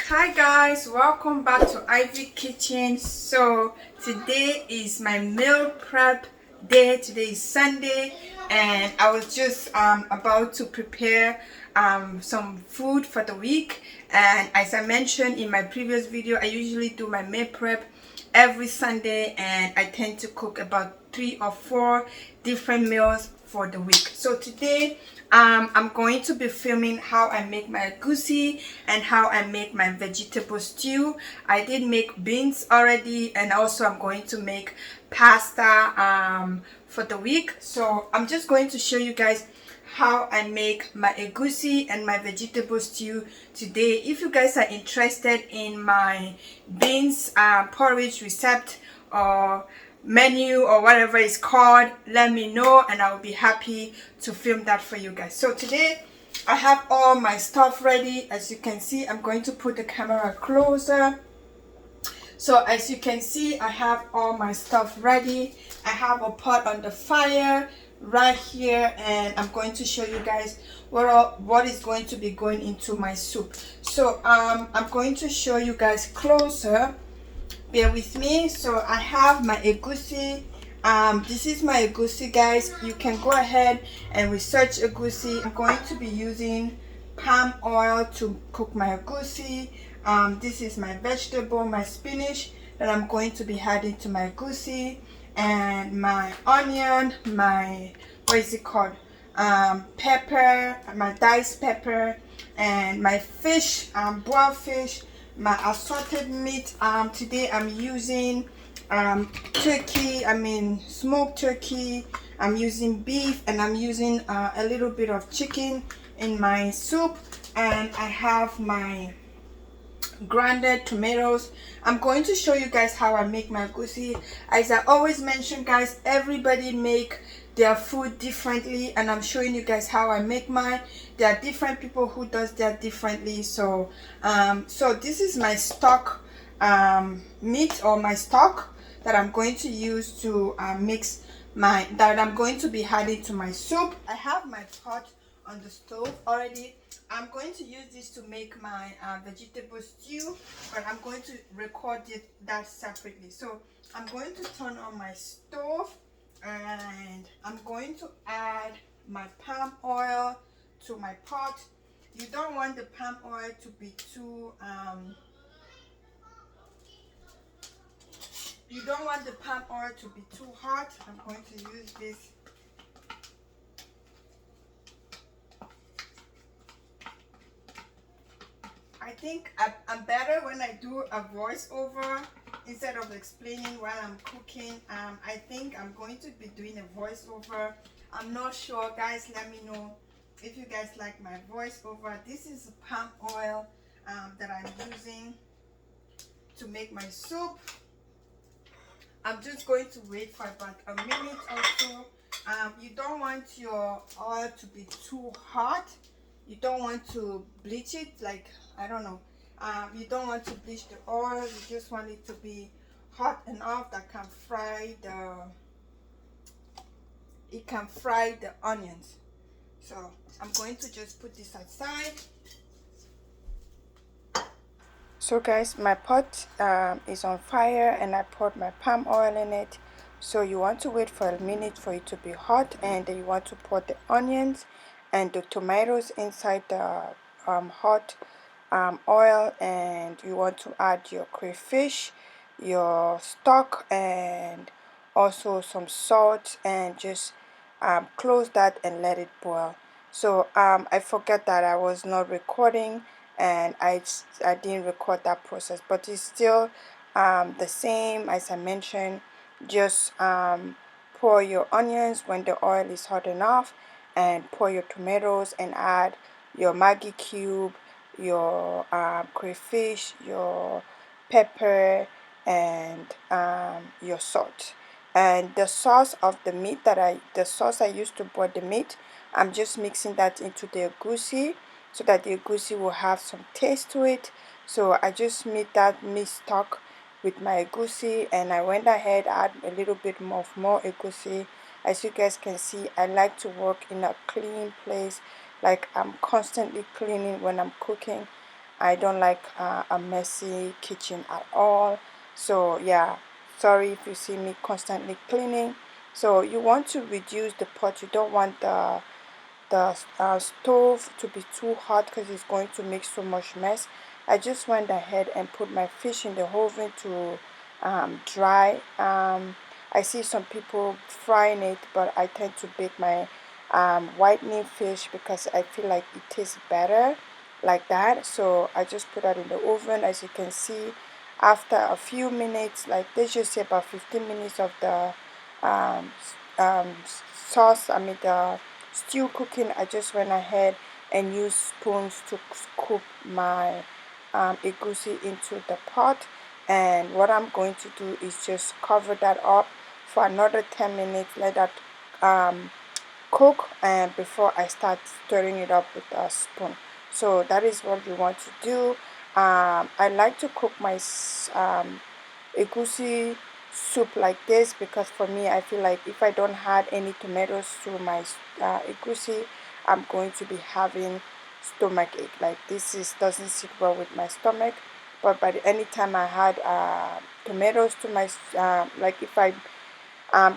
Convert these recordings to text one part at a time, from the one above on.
Hi guys, welcome back to Ivy Kitchen. So today is my meal prep day. Today is Sunday and I was just about to prepare some food for the week. And as I mentioned in my previous video, I usually do my meal prep every Sunday and I tend to cook about 3 or 4 different meals for the week. So today I'm going to be filming how I make my egusi and how I make my vegetable stew. I did make beans already, and also I'm going to make pasta for the week. So I'm just going to show you guys how I make my egusi and my vegetable stew today. If you guys are interested in my beans porridge recipe or menu or whatever it's called, let me know and I will be happy to film that for you guys. So today I have all my stuff ready. As you can see, I'm going to put the camera closer. So as you can see, I have all my stuff ready. I have a pot on the fire right here and I'm going to show you guys what is going to be going into my soup. So I'm going to show you guys closer. Bear with me. So I have my egusi. This is my egusi, guys. You can go ahead and research egusi. I'm going to be using palm oil to cook my egusi. This is my vegetable, my spinach that I'm going to be adding to my egusi, and my onion, my what is it called, pepper, my diced pepper, and my fish, boiled fish, my assorted meat. Today I'm using turkey, smoked turkey. I'm using beef, and I'm using a little bit of chicken in my soup, and I have my grounded tomatoes. I'm going to show you guys how I make my egusi. As I always mention, guys, everybody make their food differently, and I'm showing you guys how I make mine. There are different people who does that differently. So so this is my stock meat, or my stock that I'm going to use to mix that I'm going to be adding to my soup. I have my pot on the stove already. I'm going to use this to make my vegetable stew, but I'm going to record that separately. So I'm going to turn on my stove and I'm going to add my palm oil to my pot. You don't want the palm oil to be too hot. I'm going to use this. I think I'm better when I do a voiceover instead of explaining while I'm cooking. I think I'm going to be doing a voiceover. I'm not sure, guys. Let me know if you guys like my voiceover. This is palm oil that I'm using to make my soup. I'm just going to wait for about a minute or so. You don't want your oil to be too hot. You don't want to bleach it, like, I don't know. You don't want to bleach the oil. You just want it to be hot enough that can fry the onions. So I'm going to just put this aside. So guys, my pot is on fire and I poured my palm oil in it. So you want to wait for a minute for it to be hot, and then you want to pour the onions and the tomatoes inside the hot oil, and you want to add your crayfish, your stock, and also some salt, and just close that and let it boil. So I forget that I was not recording, and I didn't record that process, but it's still the same as I mentioned. Just pour your onions when the oil is hot enough, and pour your tomatoes and add your Maggi cube, your crayfish, your pepper, and your salt. And the sauce of the meat the sauce I used to boil the meat, I'm just mixing that into the egusi so that the egusi will have some taste to it. So I just made that meat stock with my egusi, and I went ahead add a little bit more egusi. As you guys can see, I like to work in a clean place, like I'm constantly cleaning when I'm cooking. I don't like a messy kitchen at all. So yeah, sorry if you see me constantly cleaning. So you want to reduce the pot. You don't want the stove to be too hot because it's going to make so much mess. I just went ahead and put my fish in the oven to dry. I see some people frying it, but I tend to bake my whitening fish because I feel like it tastes better like that. So I just put that in the oven. As you can see, after a few minutes, like let's just say about 15 minutes of the um, sauce, I mean the stew cooking, I just went ahead and used spoons to scoop my egusi into the pot. And what I'm going to do is just cover that up for another 10 minutes, let that um, cook, and before I start stirring it up with a spoon. So that is what you want to do. I like to cook my egusi soup like this because for me, I feel like if I don't add any tomatoes to my egusi, I'm going to be having stomach ache. Like this is doesn't sit well with my stomach. But by the anytime I had tomatoes to my like if I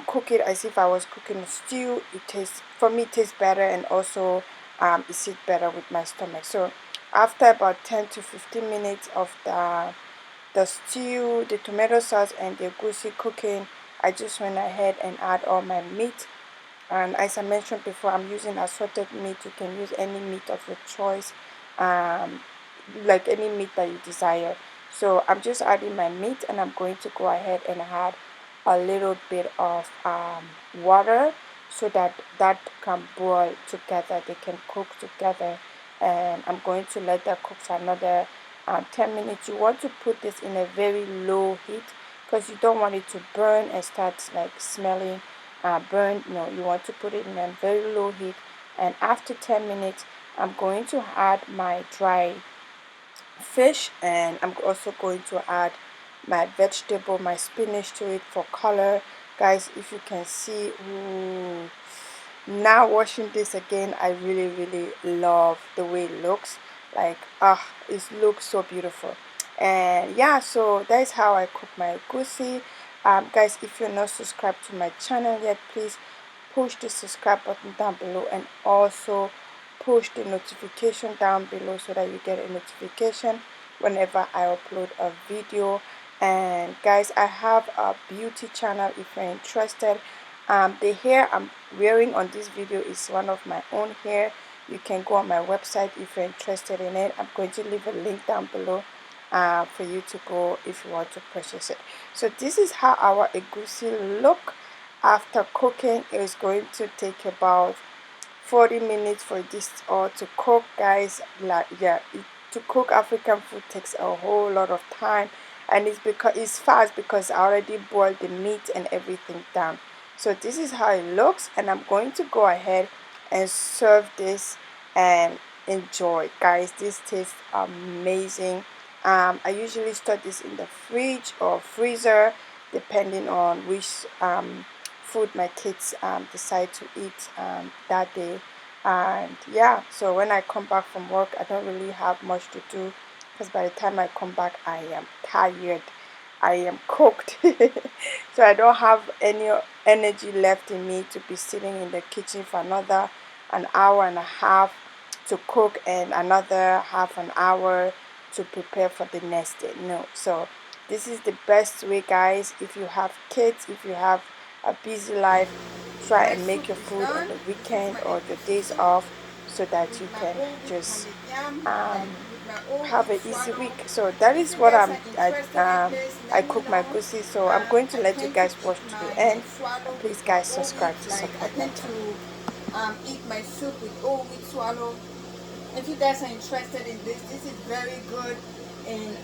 cook it as if I was cooking a stew, it tastes, for me it tastes better, and also it sits better with my stomach. So after about 10 to 15 minutes of the stew, the tomato sauce, and the egusi cooking, I just went ahead and add all my meat. And as I mentioned before, I'm using assorted meat. You can use any meat of your choice, um, like any meat that you desire. So I'm just adding my meat, and I'm going to go ahead and add a little bit of water so that that can boil together, they can cook together. And I'm going to let that cook for another 10 minutes. You want to put this in a very low heat because you don't want it to burn and start like smelling burn. No, you want to put it in a very low heat. And after 10 minutes, I'm going to add my dry fish, and I'm also going to add my vegetable, my spinach to it for color. Guys, if you can see, ooh, now watching this again, I really love the way it looks. Like it looks so beautiful. And yeah, so that is how I cook my egusi. Guys, if you're not subscribed to my channel yet, please push the subscribe button down below, and also push the notification down below so that you get a notification whenever I upload a video. And guys, I have a beauty channel if you're interested. The hair I'm wearing on this video is one of my own hair. You can go on my website if you're interested in it. I'm going to leave a link down below for you to go if you want to purchase it. So this is how our egusi look after cooking. It is going to take about 40 minutes for this all to cook, guys. Like yeah, to cook African food takes a whole lot of time, and it's because it's fast because I already boiled the meat and everything down. So this is how it looks, and I'm going to go ahead and serve this and enjoy. Guys, this tastes amazing. I usually store this in the fridge or freezer depending on which food my kids decide to eat that day. And yeah, so when I come back from work, I don't really have much to do because by the time I come back, I am tired, I am cooked. So I don't have any energy left in me to be sitting in the kitchen for another an hour and a half to cook and another half an hour to prepare for the next day. No, so this is the best way, guys. If you have kids, if you have a busy life, try and make your food on the weekend or the days off so that you can just have an easy week. So that is what I cook my goosey. So I'm going to let you guys watch to the end, and please guys subscribe to support my channel. Eat my soup with whole wheat swallow. If you guys are interested in this, this is very good in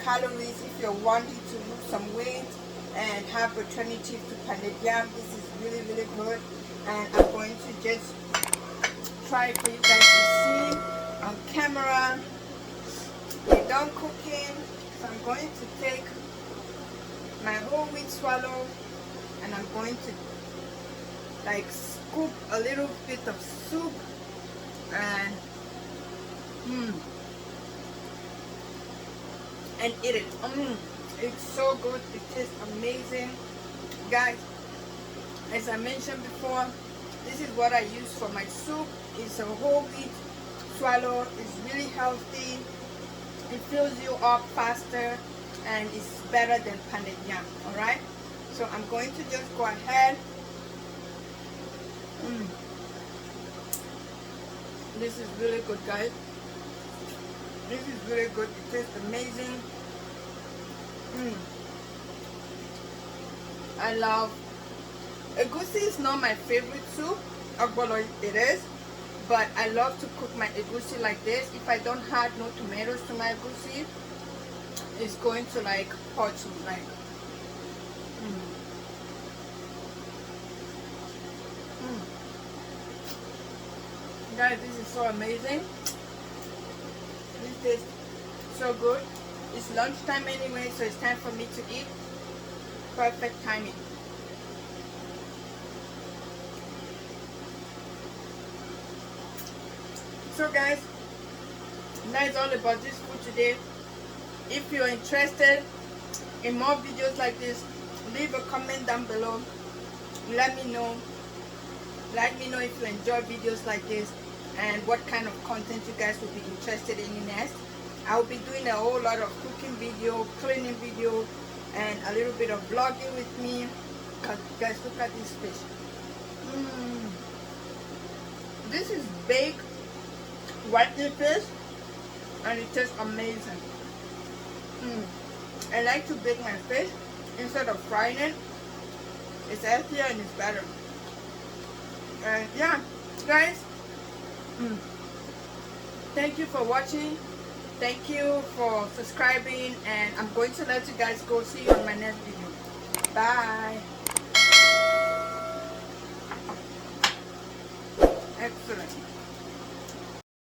calories. If you're wanting to lose some weight and have alternative to pounded yam, this is really good. And I'm going to just try for you guys to see on camera. We're done cooking, so I'm going to take my whole wheat swallow and I'm going to like scoop a little bit of soup, and and eat it. It's so good. It tastes amazing, guys. As I mentioned before, this is what I use for my soup. It's a whole wheat swallow. It's really healthy. It fills you up faster, and it's better than pounded yam. All right. So I'm going to just go ahead. This is really good, guys. This is really good. It tastes amazing. I love egusi. Is not my favorite soup. Ogbono it is, but I love to cook my egusi like this. If I don't add no tomatoes to my egusi, it's going to like hurt me. Like, guys, this is so amazing. This tastes so good. It's lunchtime anyway, so it's time for me to eat. Perfect timing. So guys, that's all about this food today. If you're interested in more videos like this, leave a comment down below. Let me know if you enjoy videos like this and what kind of content you guys will be interested in next. I'll be doing a whole lot of cooking video, cleaning video, and a little bit of vlogging with me. Guys, look at this fish. This is baked whitening fish, and it tastes amazing. I like to bake my fish instead of frying it. It's healthier and it's better. And yeah, guys, thank you for watching. Thank you for subscribing, and I'm going to let you guys go. See you on my next video. Bye. Excellent.